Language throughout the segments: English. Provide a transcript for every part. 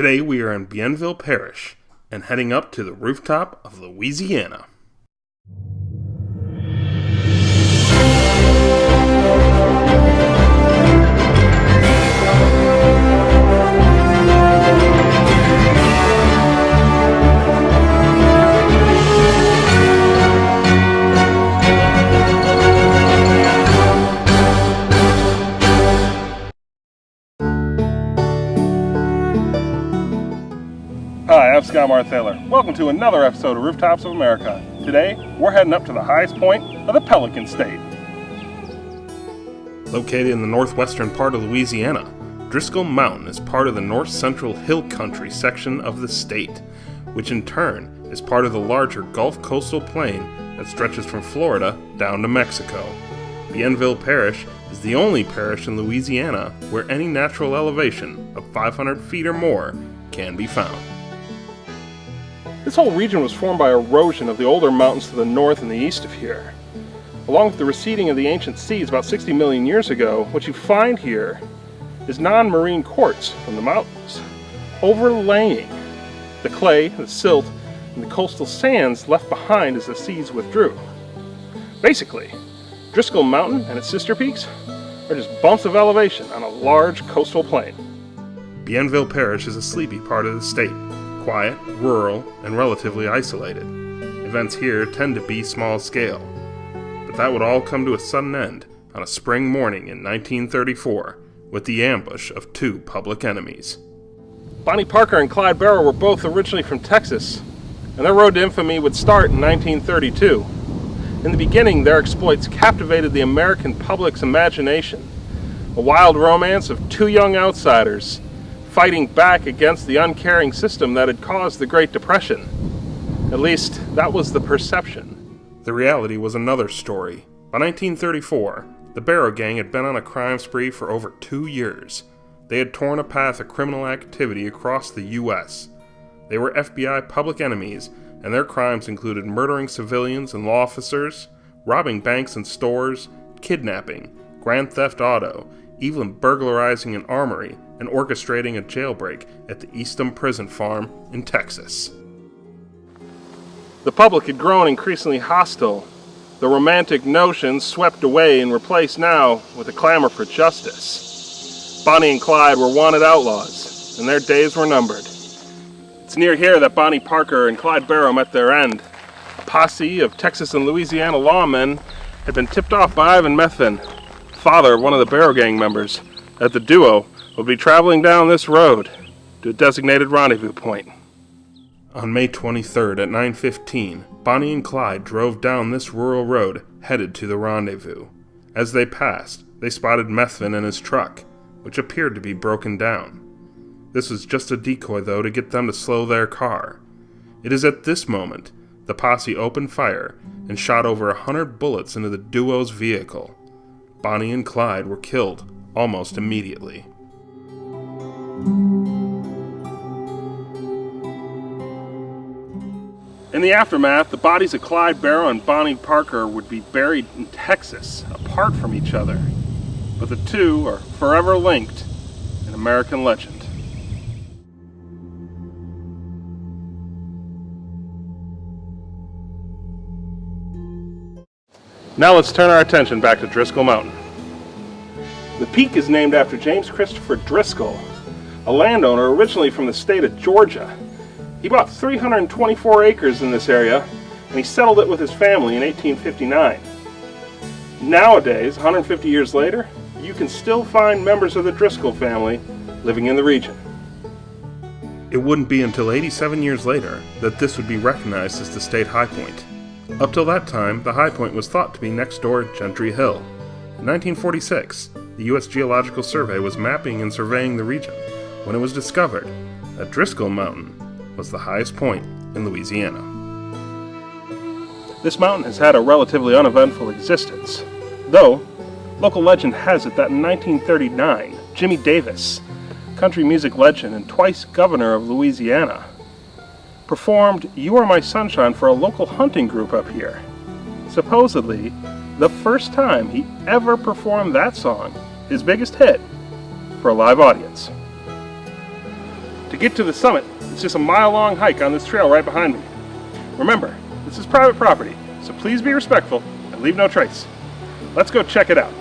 Today we are in Bienville Parish and heading up to the rooftop of Louisiana. Hi, I'm Skye Marthaler. Welcome to another episode of Rooftops of America. Today, we're heading up to the highest point of the Pelican State. Located in the northwestern part of Louisiana, Driskill Mountain is part of the North Central Hill Country section of the state, which in turn is part of the larger Gulf Coastal Plain that stretches from Florida down to Mexico. Bienville Parish is the only parish in Louisiana where any natural elevation of 500 feet or more can be found. This whole region was formed by erosion of the older mountains to the north and the east of here. Along with the receding of the ancient seas about 60 million years ago, what you find here is non-marine quartz from the mountains, overlaying the clay, the silt, and the coastal sands left behind as the seas withdrew. Basically, Driskill Mountain and its sister peaks are just bumps of elevation on a large coastal plain. Bienville Parish is a sleepy part of the state. Quiet, rural, and relatively isolated. Events here tend to be small scale. But that would all come to a sudden end on a spring morning in 1934 with the ambush of two public enemies. Bonnie Parker and Clyde Barrow were both originally from Texas, and their road to infamy would start in 1932. In the beginning, their exploits captivated the American public's imagination. A wild romance of two young outsiders fighting back against the uncaring system that had caused the Great Depression. At least, that was the perception. The reality was another story. By 1934, the Barrow Gang had been on a crime spree for over 2 years. They had torn a path of criminal activity across the U.S. They were FBI public enemies, and their crimes included murdering civilians and law officers, robbing banks and stores, kidnapping, grand theft auto, even burglarizing an armory, and orchestrating a jailbreak at the Eastham Prison Farm in Texas. The public had grown increasingly hostile, the romantic notions swept away and replaced now with a clamor for justice. Bonnie and Clyde were wanted outlaws, and their days were numbered. It's near here that Bonnie Parker and Clyde Barrow met their end. A posse of Texas and Louisiana lawmen had been tipped off by Ivan Methvin, father of one of the Barrow Gang members, that the duo would be traveling down this road to a designated rendezvous point. On May 23rd at 9:15, Bonnie and Clyde drove down this rural road headed to the rendezvous. As they passed, they spotted Methvin and his truck, which appeared to be broken down. This was just a decoy, though, to get them to slow their car. It is at this moment the posse opened fire and shot over 100 bullets into the duo's vehicle. Bonnie and Clyde were killed almost immediately. In the aftermath, the bodies of Clyde Barrow and Bonnie Parker would be buried in Texas, apart from each other. But the two are forever linked in American legend. Now let's turn our attention back to Driskill Mountain. The peak is named after James Christopher Driskill, a landowner originally from the state of Georgia. He bought 324 acres in this area, and he settled it with his family in 1859. Nowadays, 150 years later, you can still find members of the Driskill family living in the region. It wouldn't be until 87 years later that this would be recognized as the state high point. Up till that time, the high point was thought to be next door at Gentry Hill. In 1946, the U.S. Geological Survey was mapping and surveying the region when it was discovered that Driskill Mountain was the highest point in Louisiana. This mountain has had a relatively uneventful existence, though local legend has it that in 1939, Jimmy Davis, country music legend and twice governor of Louisiana, performed You Are My Sunshine for a local hunting group up here. Supposedly, the first time he ever performed that song, his biggest hit, for a live audience. To get to the summit, it's just a mile-long hike on this trail right behind me. Remember, this is private property, so please be respectful and leave no trace. Let's go check it out.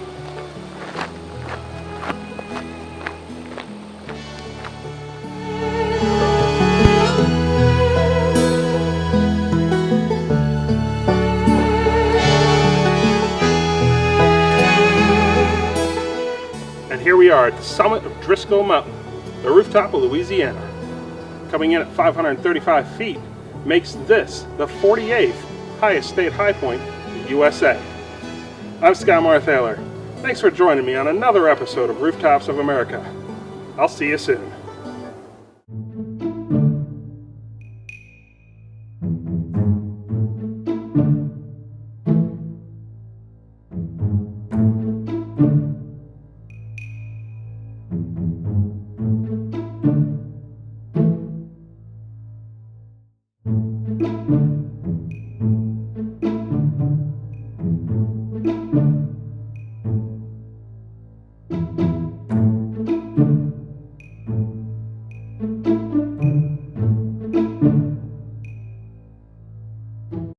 And here we are at the summit of Driskill Mountain, the rooftop of Louisiana. Coming in at 535 feet makes this the 48th highest state high point in the USA. I'm Skye Marthaler. Thanks for joining me on another episode of Rooftops of America. I'll see you soon.